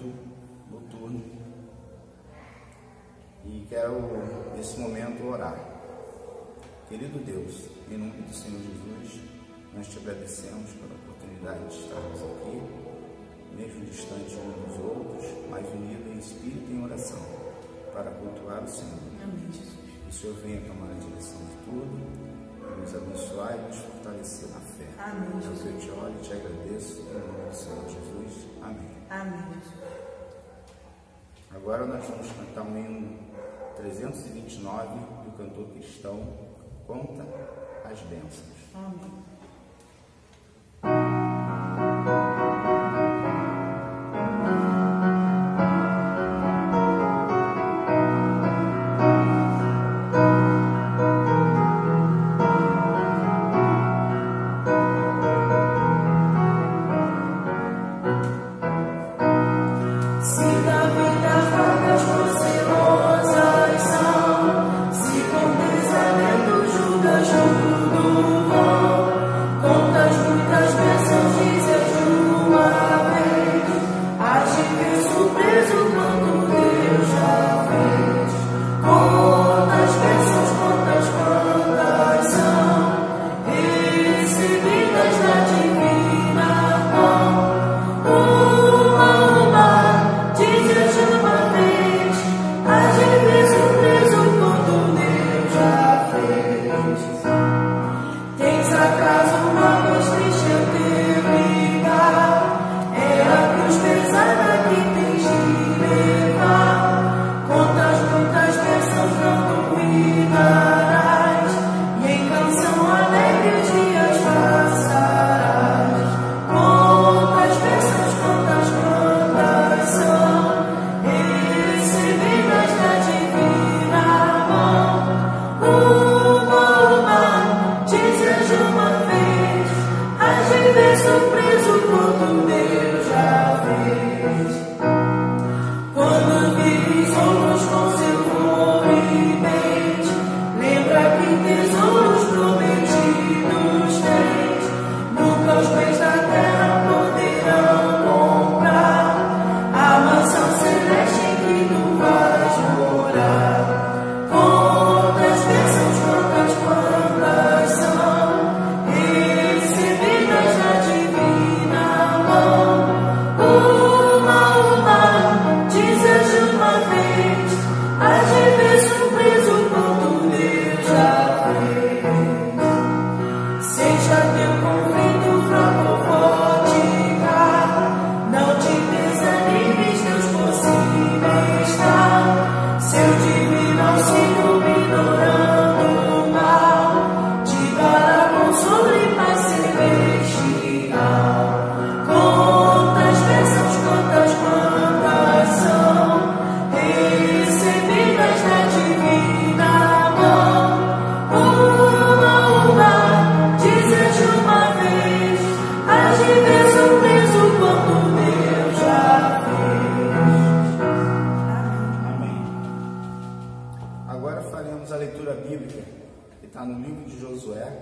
culto noturno e quero, nesse momento, orar. Querido Deus, em nome do Senhor Jesus, nós te agradecemos pela oportunidade de estarmos aqui, mesmo distantes uns dos outros, mas unidos em espírito e em oração, para cultuar o Senhor. Amém, Jesus. Que o Senhor venha tomar a direção de tudo, nos abençoar e nos fortalecer na fé. Amém, Jesus. Eu te oro e te agradeço, em nome do Senhor Jesus. Amém. Amém, Jesus. Agora nós vamos cantar o hino 329 do cantor cristão Conta as Bênçãos. Amém.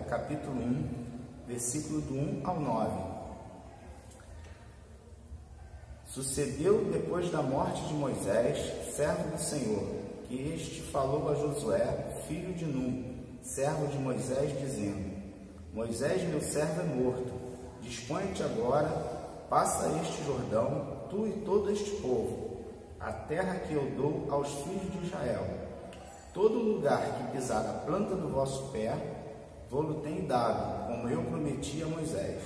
Capítulo 1, versículo do 1 ao 9. Sucedeu depois da morte de Moisés, servo do Senhor, que este falou a Josué, filho de Num, servo de Moisés, dizendo: Moisés, meu servo, é morto. Dispõe-te agora, passa este Jordão, tu e todo este povo, a terra que eu dou aos filhos de Israel. Todo lugar que pisar a planta do vosso pé, vou-lo tenho dado, como eu prometi a Moisés,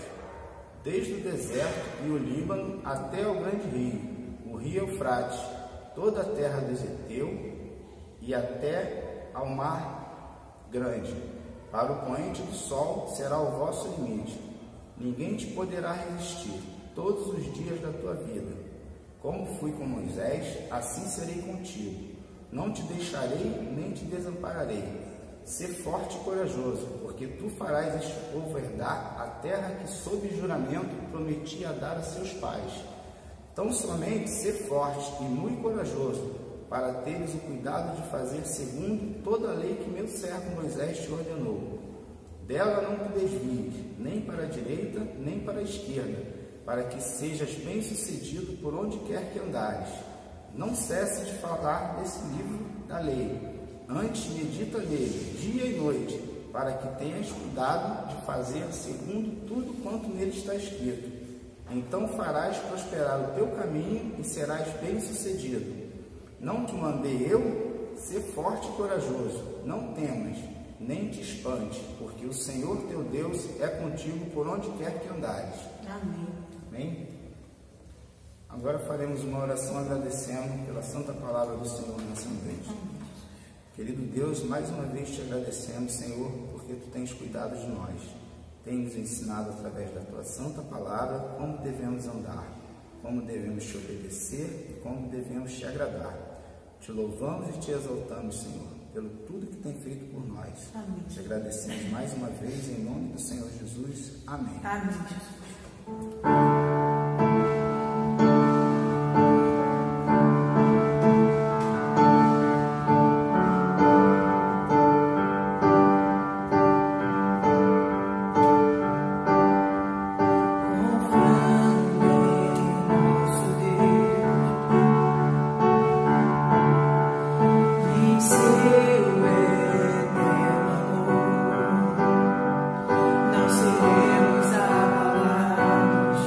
desde o deserto e o Líbano até o grande rio, o rio Eufrates, toda a terra do Zeteu e até ao mar grande. Para o poente do sol será o vosso limite. Ninguém te poderá resistir todos os dias da tua vida. Como fui com Moisés, assim serei contigo. Não te deixarei nem te desampararei. Sê forte e corajoso, porque tu farás este povo herdar a terra que, sob juramento, prometi a dar a seus pais. Tão somente sê forte e muito corajoso, para teres o cuidado de fazer segundo toda a lei que meu servo Moisés te ordenou. Dela não te desvies, nem para a direita, nem para a esquerda, para que sejas bem-sucedido por onde quer que andares. Não cesse de falar desse livro da lei. Antes medita nele, dia e noite, para que tenhas cuidado de fazer segundo tudo quanto nele está escrito. Então farás prosperar o teu caminho e serás bem-sucedido. Não te mandei eu? Ser forte e corajoso. Não temas, nem te espante, porque o Senhor teu Deus é contigo por onde quer que andares. Amém. Amém? Agora faremos uma oração agradecendo pela santa palavra do Senhor nessa noite. Querido Deus, mais uma vez te agradecemos, Senhor, porque tu tens cuidado de nós. Tens nos ensinado através da tua santa palavra como devemos andar, como devemos te obedecer e como devemos te agradar. Te louvamos e te exaltamos, Senhor, pelo tudo que tem feito por nós. Amém. Te agradecemos mais uma vez em nome do Senhor Jesus. Amém. Amém, Jesus. Não seremos abalados.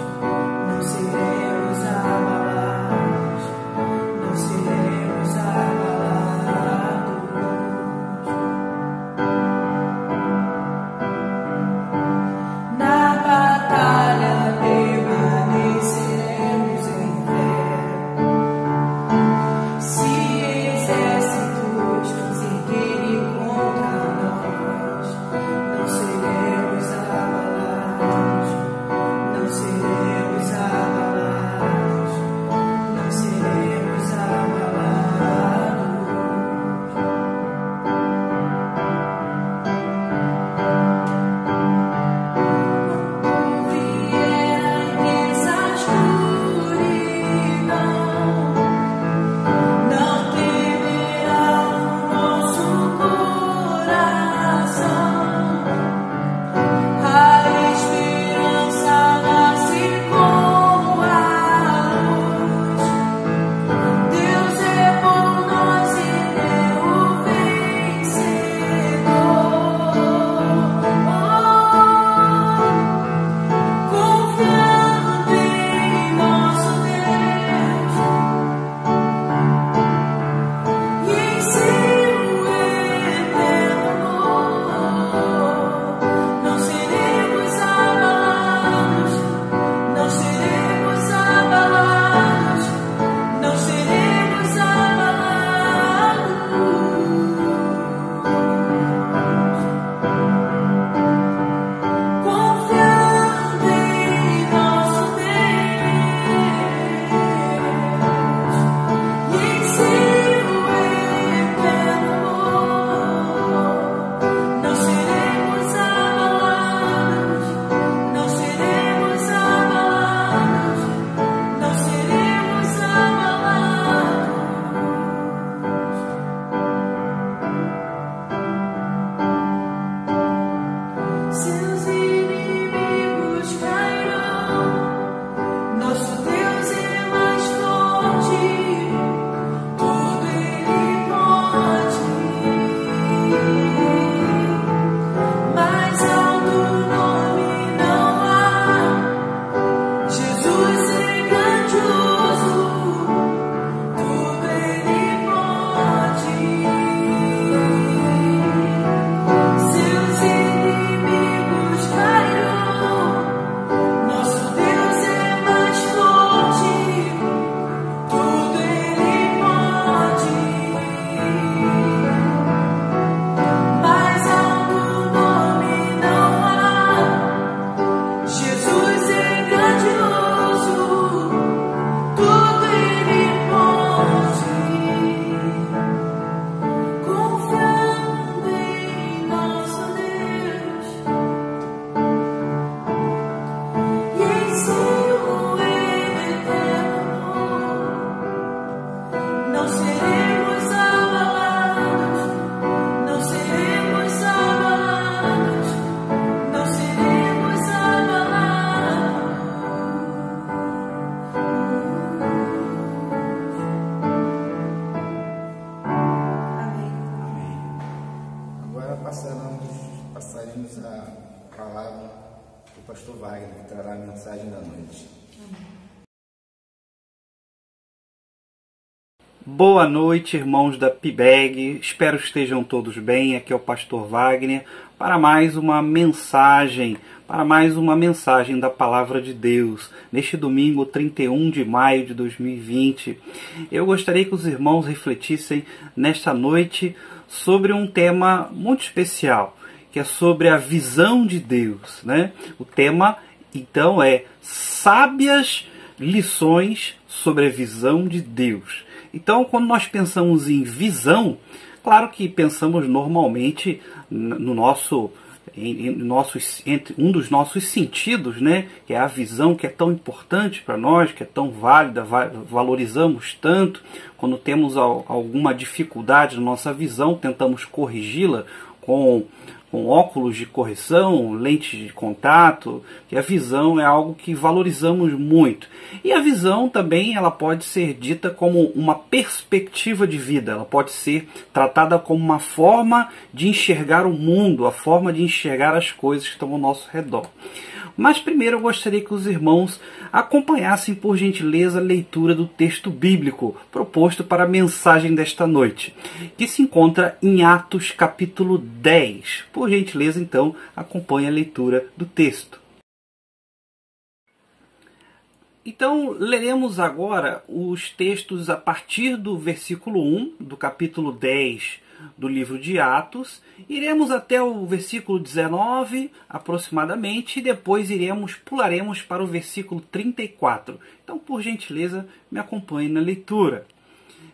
a palavra do pastor Wagner, que trará a mensagem da noite. Boa noite, irmãos da PIBEG, espero que estejam todos bem. Aqui é o pastor Wagner para mais uma mensagem da Palavra de Deus, neste domingo 31 de maio de 2020. Eu gostaria que os irmãos refletissem nesta noite sobre um tema muito especial, que é sobre a visão de Deus, né? O tema, então, é sábias lições sobre a visão de Deus. Então, quando nós pensamos em visão, claro que pensamos normalmente entre um dos nossos sentidos, né? Que é a visão, que é tão importante para nós, que é tão válida, valorizamos tanto. Quando temos alguma dificuldade na nossa visão, tentamos corrigi-la com óculos de correção, lentes de contato, e a visão é algo que valorizamos muito. E a visão também ela pode ser dita como uma perspectiva de vida, ela pode ser tratada como uma forma de enxergar o mundo, a forma de enxergar as coisas que estão ao nosso redor. Mas primeiro eu gostaria que os irmãos acompanhassem, por gentileza, a leitura do texto bíblico proposto para a mensagem desta noite, que se encontra em Atos capítulo 10. Por gentileza, então, acompanhe a leitura do texto. Então, leremos agora os textos a partir do versículo 1 do capítulo 10 do livro de Atos, iremos até o versículo 19 aproximadamente e depois pularemos para o versículo 34. Então, por gentileza, me acompanhe na leitura.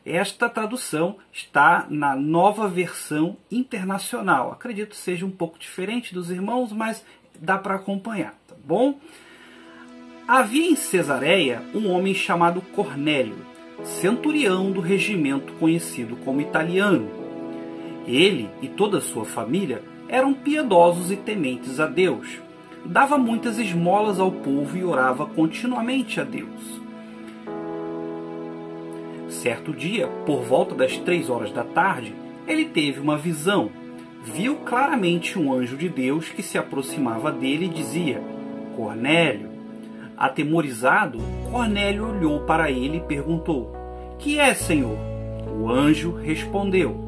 Esta tradução está na Nova Versão Internacional. Acredito que seja um pouco diferente dos irmãos, mas dá para acompanhar, tá bom? Havia em Cesareia um homem chamado Cornélio, centurião do regimento conhecido como italiano. Ele e toda a sua família eram piedosos e tementes a Deus. Dava muitas esmolas ao povo e orava continuamente a Deus. Certo dia, por volta das 3 horas da tarde, ele teve uma visão. Viu claramente um anjo de Deus que se aproximava dele e dizia: Cornélio. Atemorizado, Cornélio olhou para ele e perguntou: Que é, Senhor? O anjo respondeu: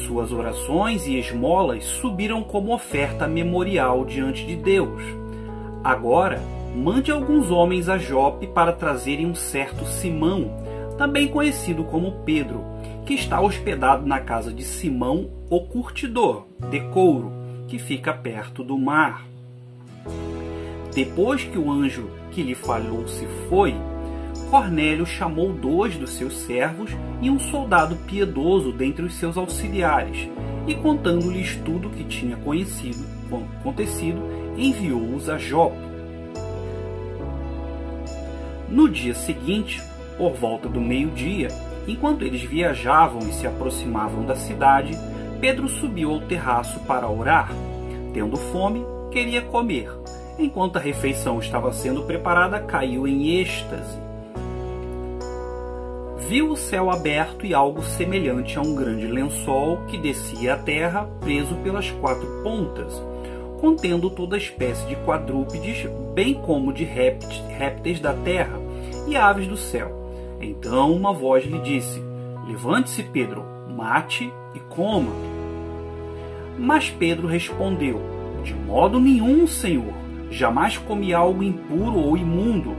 Suas orações e esmolas subiram como oferta memorial diante de Deus. Agora, mande alguns homens a Jope para trazerem um certo Simão, também conhecido como Pedro, que está hospedado na casa de Simão, o curtidor, de couro, que fica perto do mar. Depois que o anjo que lhe falou se foi, Cornélio chamou 2 dos seus servos e um soldado piedoso dentre os seus auxiliares, e contando-lhes tudo o que tinha acontecido, enviou-os a Jope. No dia seguinte, por volta do meio-dia, enquanto eles viajavam e se aproximavam da cidade, Pedro subiu ao terraço para orar. Tendo fome, queria comer. Enquanto a refeição estava sendo preparada, caiu em êxtase. Viu o céu aberto e algo semelhante a um grande lençol que descia à terra, preso pelas 4 pontas, contendo toda espécie de quadrúpedes, bem como de répteis da terra e aves do céu. Então uma voz lhe disse: Levante-se, Pedro, mate e coma. Mas Pedro respondeu: De modo nenhum, Senhor, jamais comi algo impuro ou imundo.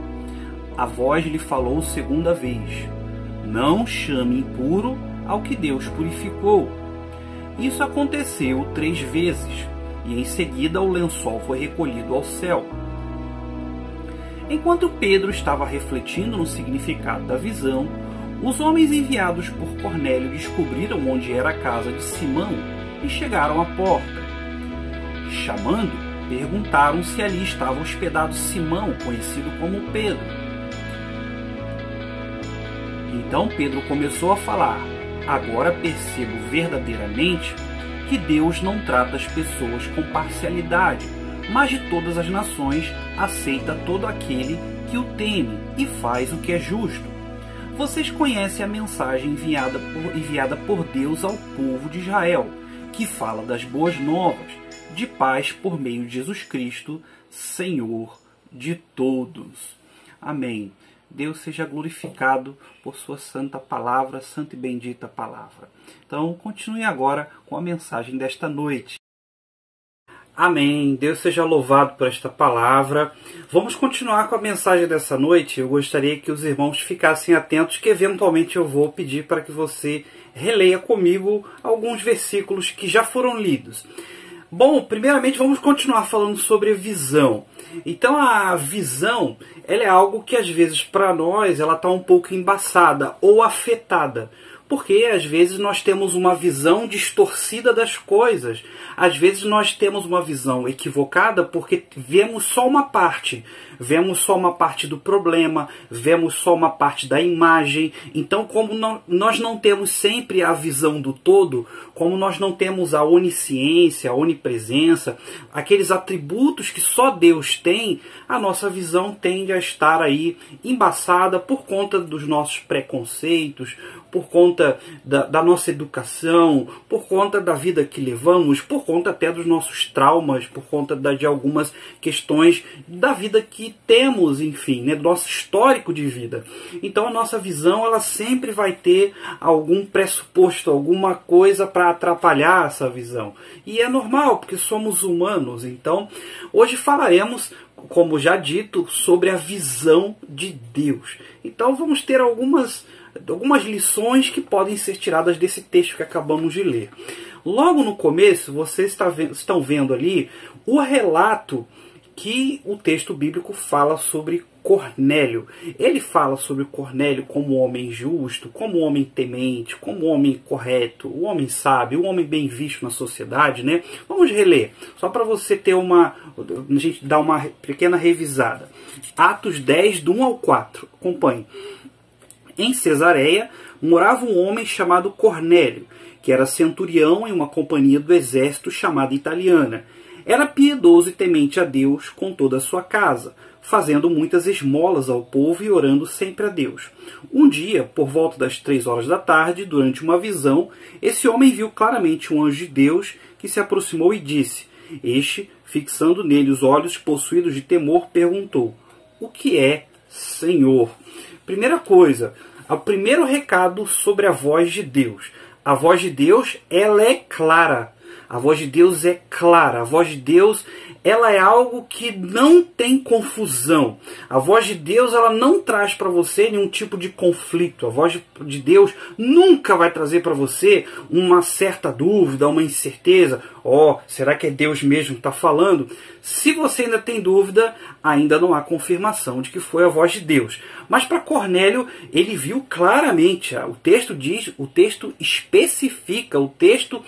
A voz lhe falou segunda vez: Não chame impuro ao que Deus purificou. Isso aconteceu 3 vezes, e em seguida o lençol foi recolhido ao céu. Enquanto Pedro estava refletindo no significado da visão, os homens enviados por Cornélio descobriram onde era a casa de Simão e chegaram à porta. Chamando, perguntaram se ali estava hospedado Simão, conhecido como Pedro. Então Pedro começou a falar: Agora percebo verdadeiramente que Deus não trata as pessoas com parcialidade, mas de todas as nações aceita todo aquele que o teme e faz o que é justo. Vocês conhecem a mensagem enviada por Deus ao povo de Israel, que fala das boas novas, de paz por meio de Jesus Cristo, Senhor de todos. Amém. Deus seja glorificado por sua santa palavra, santa e bendita palavra. Então, continue agora com a mensagem desta noite. Amém. Deus seja louvado por esta palavra. Vamos continuar com a mensagem dessa noite. Eu gostaria que os irmãos ficassem atentos, que eventualmente eu vou pedir para que você releia comigo alguns versículos que já foram lidos. Bom, primeiramente vamos continuar falando sobre visão. Então a visão, ela é algo que às vezes para nós ela está um pouco embaçada ou afetada. Porque às vezes nós temos uma visão distorcida das coisas. Às vezes nós temos uma visão equivocada porque vemos só uma parte. Vemos só uma parte do problema, vemos só uma parte da imagem. Então, como nós não temos sempre a visão do todo, como nós não temos a onisciência, a onipresença, aqueles atributos que só Deus tem, a nossa visão tende a estar aí embaçada por conta dos nossos preconceitos, por conta da nossa educação, por conta da vida que levamos, por conta até dos nossos traumas, por conta de algumas questões da vida que temos, enfim, né, do nosso histórico de vida. Então a nossa visão ela sempre vai ter algum pressuposto, alguma coisa para atrapalhar essa visão. E é normal, porque somos humanos. Então hoje falaremos, como já dito, sobre a visão de Deus. Então vamos ter algumas lições que podem ser tiradas desse texto que acabamos de ler. Logo no começo, vocês estão vendo ali o relato que o texto bíblico fala sobre Cornélio. Ele fala sobre Cornélio como homem justo, como homem temente, como homem correto, o homem sábio, o homem bem visto na sociedade, né? Vamos reler, só para você ter a gente dar uma pequena revisada. Atos 10, do 1 ao 4. Acompanhe. Em Cesareia morava um homem chamado Cornélio, que era centurião em uma companhia do exército chamada Italiana. Era piedoso e temente a Deus com toda a sua casa, fazendo muitas esmolas ao povo e orando sempre a Deus. Um dia, por volta das 3 horas da tarde, durante uma visão, esse homem viu claramente um anjo de Deus que se aproximou e disse. Este, fixando nele os olhos possuídos de temor, perguntou: "O que é, Senhor?" Primeira coisa, o primeiro recado sobre a voz de Deus. A voz de Deus, ela é clara. A voz de Deus é clara. A voz de Deus, ela é algo que não tem confusão. A voz de Deus, ela não traz para você nenhum tipo de conflito. A voz de Deus nunca vai trazer para você uma certa dúvida, uma incerteza. Será que é Deus mesmo que está falando? Se você ainda tem dúvida, ainda não há confirmação de que foi a voz de Deus. Mas para Cornélio, ele viu claramente, o texto diz, o texto especifica, o texto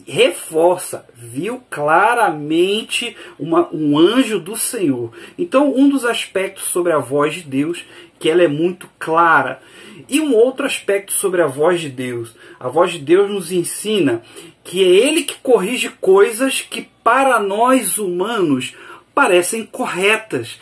reforça, viu claramente um anjo do Senhor. Então, um dos aspectos sobre a voz de Deus, que ela é muito clara. E um outro aspecto sobre a voz de Deus. A voz de Deus nos ensina que é Ele que corrige coisas que para nós humanos parecem corretas.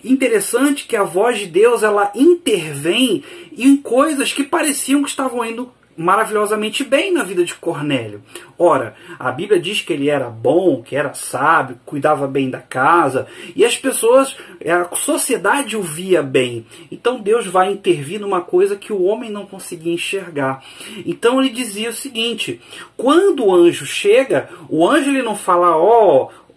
Interessante que a voz de Deus ela intervém em coisas que pareciam que estavam indo maravilhosamente bem na vida de Cornélio. Ora, a Bíblia diz que ele era bom, que era sábio, cuidava bem da casa, e as pessoas, a sociedade o via bem. Então Deus vai intervir numa coisa que o homem não conseguia enxergar. Então ele dizia o seguinte: quando o anjo chega, o anjo ele não fala,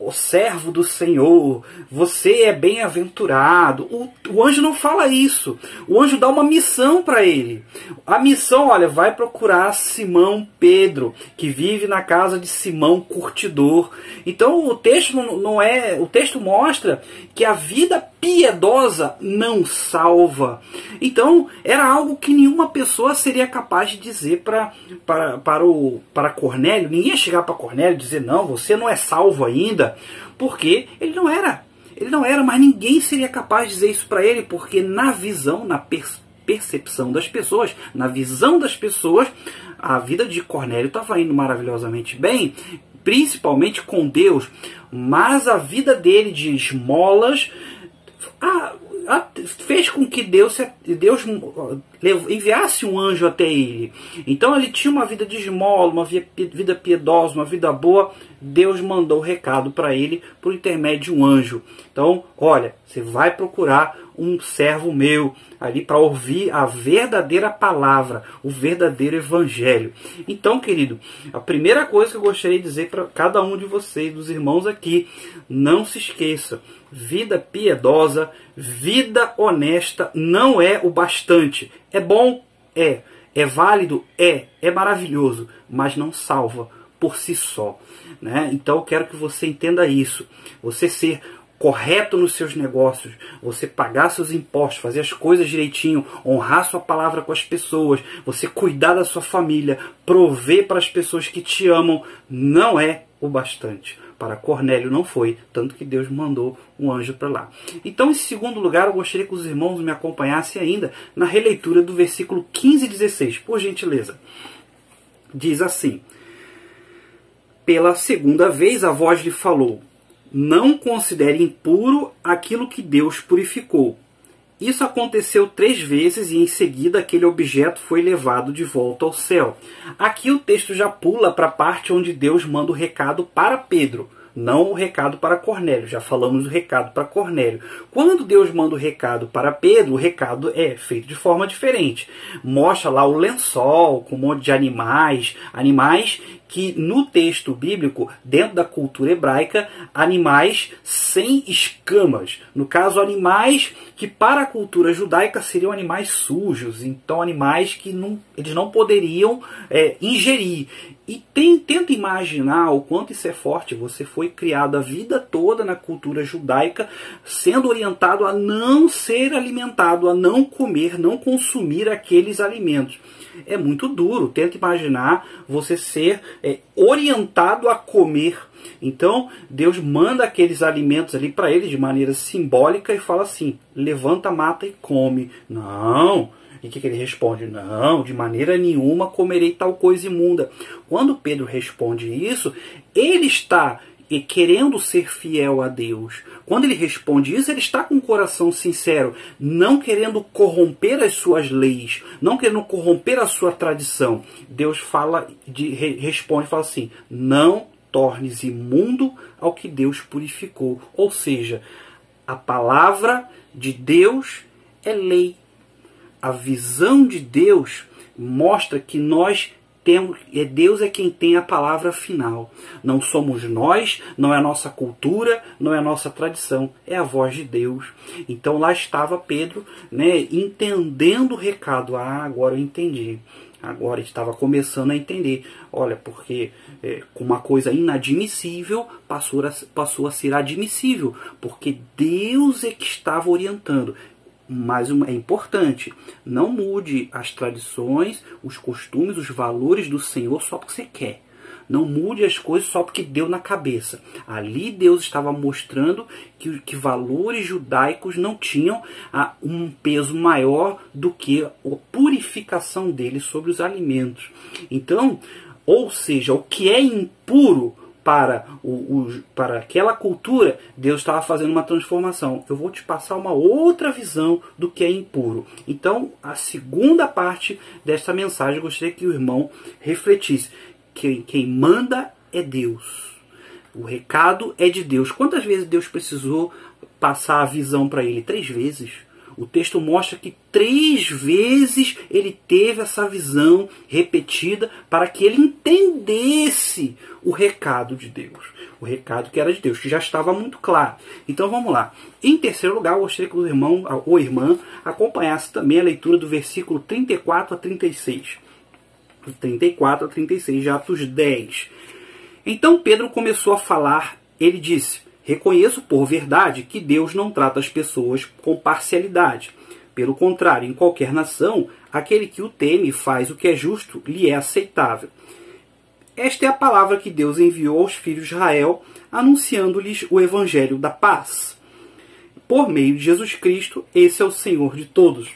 o servo do Senhor, você é bem-aventurado. O anjo não fala isso. O anjo dá uma missão para ele. A missão, vai procurar Simão Pedro, que vive na casa de Simão Curtidor. Então o texto o texto mostra que a vida piedosa não salva. Então era algo que nenhuma pessoa seria capaz de dizer para Cornélio. Ninguém ia chegar para Cornélio e dizer: não, você não é salvo ainda, porque ele não era, mas ninguém seria capaz de dizer isso para ele, porque na visão, na percepção das pessoas, na visão das pessoas, a vida de Cornélio estava indo maravilhosamente bem, principalmente com Deus, mas a vida dele de esmolas, fez com que Deus enviasse um anjo até ele. Então ele tinha uma vida de esmola, uma vida piedosa, uma vida boa. Deus mandou o recado para ele por intermédio de um anjo. Então, olha, você vai procurar um servo meu ali para ouvir a verdadeira palavra, o verdadeiro evangelho. Então, querido, a primeira coisa que eu gostaria de dizer para cada um de vocês, dos irmãos aqui, não se esqueça, vida piedosa, vida honesta não é o bastante. É bom? É válido? É maravilhoso, mas não salva por si só, né? Então eu quero que você entenda isso. Você ser correto nos seus negócios, você pagar seus impostos, fazer as coisas direitinho, honrar sua palavra com as pessoas, você cuidar da sua família, prover para as pessoas que te amam, não é o bastante. Para Cornélio não foi, tanto que Deus mandou um anjo para lá. Então, em segundo lugar, eu gostaria que os irmãos me acompanhassem ainda na releitura do versículo 15 e 16, por gentileza. Diz assim: pela segunda vez a voz lhe falou: não considere impuro aquilo que Deus purificou. Isso aconteceu 3 vezes e em seguida aquele objeto foi levado de volta ao céu. Aqui o texto já pula para a parte onde Deus manda o recado para Pedro, não o recado para Cornélio. Já falamos do recado para Cornélio. Quando Deus manda o recado para Pedro, o recado é feito de forma diferente. Mostra lá o lençol com um monte de animais que no texto bíblico, dentro da cultura hebraica, animais sem escamas. No caso, animais que para a cultura judaica seriam animais sujos, então animais que eles não poderiam ingerir. E tenta imaginar o quanto isso é forte. Você foi criado a vida toda na cultura judaica, sendo orientado a não ser alimentado, a não comer, não consumir aqueles alimentos. É muito duro. Tenta imaginar você ser orientado a comer. Então, Deus manda aqueles alimentos ali para ele de maneira simbólica e fala assim: levanta, mata e come. Não. E o que ele responde? Não, de maneira nenhuma comerei tal coisa imunda. Quando Pedro responde isso, ele está querendo ser fiel a Deus. Quando ele responde isso, ele está com o coração sincero, não querendo corromper as suas leis, não querendo corromper a sua tradição. Deus responde e fala assim: não tornes imundo ao que Deus purificou. Ou seja, a palavra de Deus é lei. A visão de Deus mostra que Deus é quem tem a palavra final. Não somos nós, não é a nossa cultura, não é a nossa tradição, é a voz de Deus. Então lá estava Pedro, entendendo o recado. Agora eu entendi. Agora estava começando a entender. Olha, porque com uma coisa inadmissível passou a ser admissível, porque Deus é que estava orientando. Mas é importante, não mude as tradições, os costumes, os valores do Senhor só porque você quer. Não mude as coisas só porque deu na cabeça. Ali Deus estava mostrando que valores judaicos não tinham um peso maior do que a purificação deles sobre os alimentos. Então, ou seja, o que é impuro para aquela cultura, Deus estava fazendo uma transformação. Eu vou te passar uma outra visão do que é impuro. Então, a segunda parte desta mensagem, eu gostaria que o irmão refletisse. Quem manda é Deus. O recado é de Deus. Quantas vezes Deus precisou passar a visão para ele? 3 vezes. O texto mostra que 3 vezes ele teve essa visão repetida para que ele entendesse o recado de Deus. O recado que era de Deus, que já estava muito claro. Então vamos lá. Em terceiro lugar, eu gostaria que o irmão ou irmã acompanhasse também a leitura do versículo 34 a 36. 34 a 36 de Atos 10. Então Pedro começou a falar. Ele disse: reconheço por verdade que Deus não trata as pessoas com parcialidade. Pelo contrário, em qualquer nação, aquele que o teme e faz o que é justo lhe é aceitável. Esta é a palavra que Deus enviou aos filhos de Israel, anunciando-lhes o evangelho da paz. Por meio de Jesus Cristo, esse é o Senhor de todos.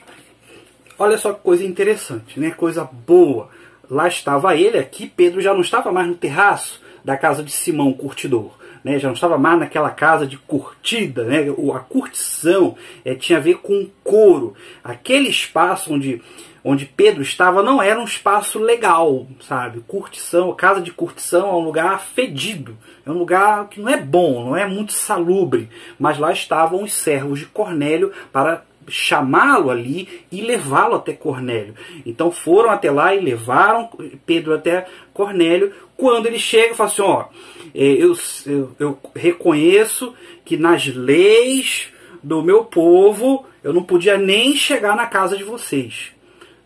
Olha só que coisa interessante, né? Coisa boa. Lá estava ele, aqui Pedro já não estava mais no terraço, da casa de Simão Curtidor. Né? Já não estava mais naquela casa de curtida, né? A curtição tinha a ver com couro. Aquele espaço onde Pedro estava não era um espaço legal, sabe? Curtição, casa de curtição é um lugar fedido, é um lugar que não é bom, não é muito salubre, mas lá estavam os servos de Cornélio para chamá-lo ali e levá-lo até Cornélio. Então foram até lá e levaram Pedro até Cornélio. Quando ele chega, fala assim, ó, eu reconheço que nas leis do meu povo eu não podia nem chegar na casa de vocês.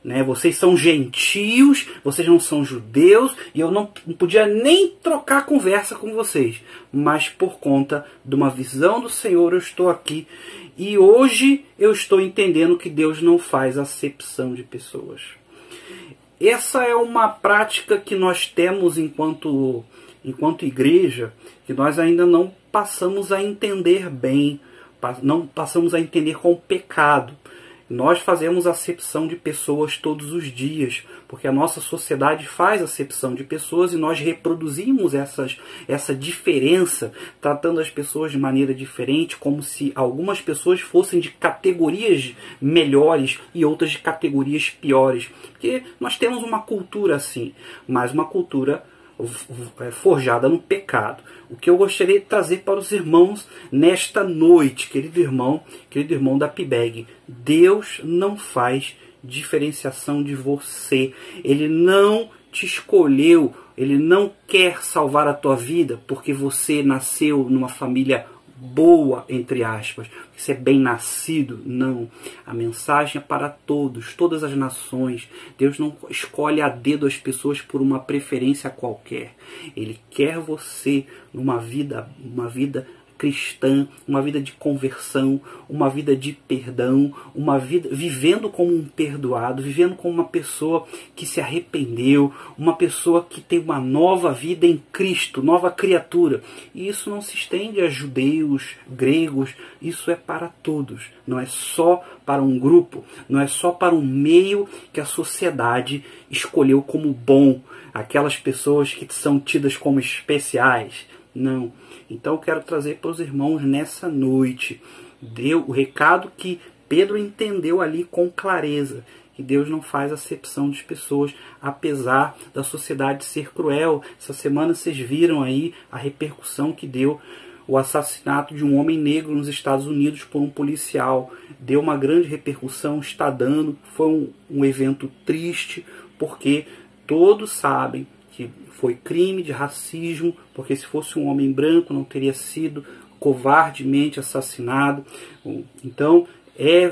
Né? Vocês são gentios, vocês não são judeus, e eu não podia nem trocar conversa com vocês. Mas por conta de uma visão do Senhor eu estou aqui. E hoje eu estou entendendo que Deus não faz acepção de pessoas. Essa é uma prática que nós temos enquanto igreja, que nós ainda não passamos a entender bem, não passamos a entender com o pecado. Nós fazemos acepção de pessoas todos os dias, porque a nossa sociedade faz acepção de pessoas e nós reproduzimos essa diferença, tratando as pessoas de maneira diferente, como se algumas pessoas fossem de categorias melhores e outras de categorias piores. Porque nós temos uma cultura assim, mas uma cultura forjada no pecado. O que eu gostaria de trazer para os irmãos nesta noite, querido irmão da PIBEG, Deus não faz diferenciação de você. Ele não te escolheu, Ele não quer salvar a tua vida porque você nasceu numa família boa, entre aspas, você é bem nascido. Não, a mensagem é para todos, todas as nações. Deus não escolhe a dedo as pessoas por uma preferência qualquer. Ele quer você numa vida cristã, uma vida de conversão, uma vida de perdão, uma vida vivendo como um perdoado, vivendo como uma pessoa que se arrependeu, uma pessoa que tem uma nova vida em Cristo, nova criatura. E isso não se estende a judeus, gregos, isso é para todos. Não é só para um grupo, não é só para um meio que a sociedade escolheu como bom, aquelas pessoas que são tidas como especiais. Não. Então eu quero trazer para os irmãos nessa noite o recado que Pedro entendeu ali com clareza, que Deus não faz acepção de pessoas, apesar da sociedade ser cruel. Essa semana vocês viram aí a repercussão que deu o assassinato de um homem negro nos Estados Unidos por um policial. Deu uma grande repercussão, está dando, foi um evento triste, porque todos sabem que foi crime de racismo, porque se fosse um homem branco não teria sido covardemente assassinado. Então é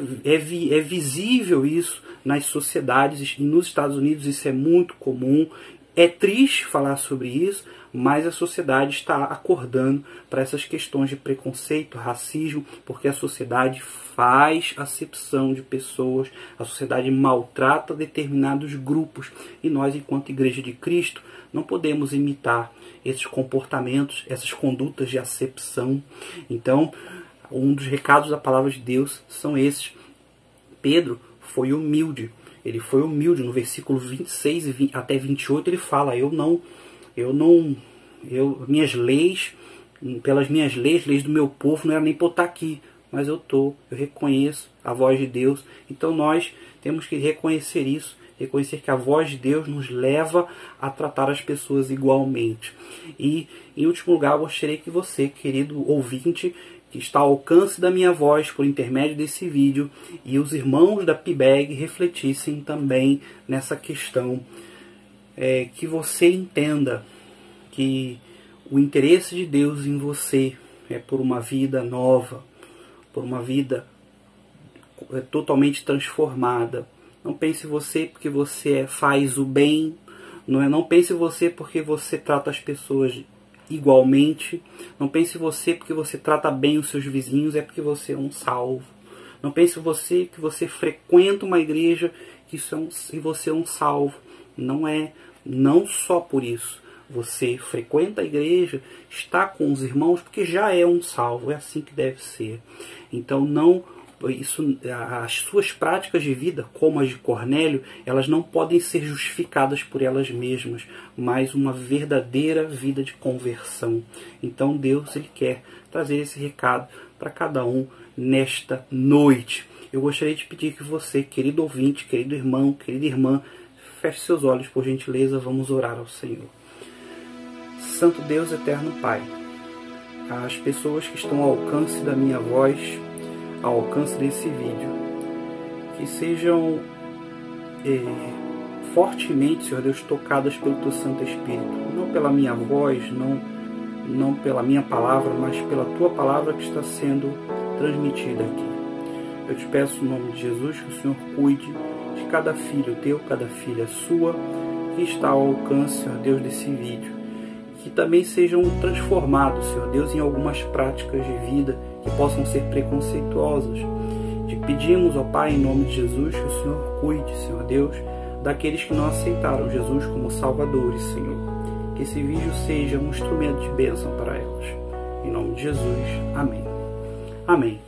visível isso nas sociedades, e nos Estados Unidos isso é muito comum. É triste falar sobre isso, mas a sociedade está acordando para essas questões de preconceito, racismo, porque a sociedade faz acepção de pessoas, a sociedade maltrata determinados grupos, e nós, enquanto Igreja de Cristo, não podemos imitar esses comportamentos, essas condutas de acepção. Então, um dos recados da palavra de Deus são esses. Pedro foi humilde. Ele foi humilde. No versículo 26 até 28 ele fala, pelas minhas leis do meu povo, não era nem para eu estar aqui, mas eu reconheço a voz de Deus. Então nós temos que reconhecer isso, reconhecer que a voz de Deus nos leva a tratar as pessoas igualmente. E, em último lugar, eu gostaria que você, querido ouvinte, que está ao alcance da minha voz por intermédio desse vídeo, e os irmãos da PIBEG refletissem também nessa questão, que você entenda que o interesse de Deus em você é por uma vida nova, por uma vida totalmente transformada. Não pense você porque você faz o bem, não pense você porque você trata as pessoas igualmente, não pense você porque você trata bem os seus vizinhos, é porque você é um salvo. Não pense você que você frequenta uma igreja, que você é um salvo. Não só por isso. Você frequenta a igreja, está com os irmãos, porque já é um salvo. É assim que deve ser. Então não as suas práticas de vida, como as de Cornélio, elas não podem ser justificadas por elas mesmas, mas uma verdadeira vida de conversão. Então Deus, Ele quer trazer esse recado para cada um nesta noite. Eu gostaria de pedir que você, querido ouvinte, querido irmão, querida irmã, feche seus olhos, por gentileza, vamos orar ao Senhor. Santo Deus, eterno Pai, as pessoas que estão ao alcance da minha voz, ao alcance desse vídeo, que sejam fortemente, Senhor Deus, tocadas pelo Teu Santo Espírito, não pela minha voz, não pela minha palavra, mas pela Tua palavra que está sendo transmitida aqui. Eu te peço, no nome de Jesus, que o Senhor cuide de cada filho Teu, cada filha Sua, que está ao alcance, Senhor Deus, desse vídeo. Que também sejam transformados, Senhor Deus, em algumas práticas de vida que possam ser preconceituosas. Te pedimos, ó Pai, em nome de Jesus, que o Senhor cuide, Senhor Deus, daqueles que não aceitaram Jesus como Salvador e Senhor. Que esse vídeo seja um instrumento de bênção para elas. Em nome de Jesus, amém. Amém.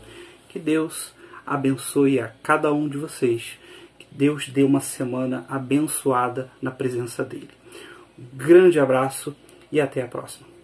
Que Deus abençoe a cada um de vocês. Que Deus dê uma semana abençoada na presença dEle. Um grande abraço e até a próxima.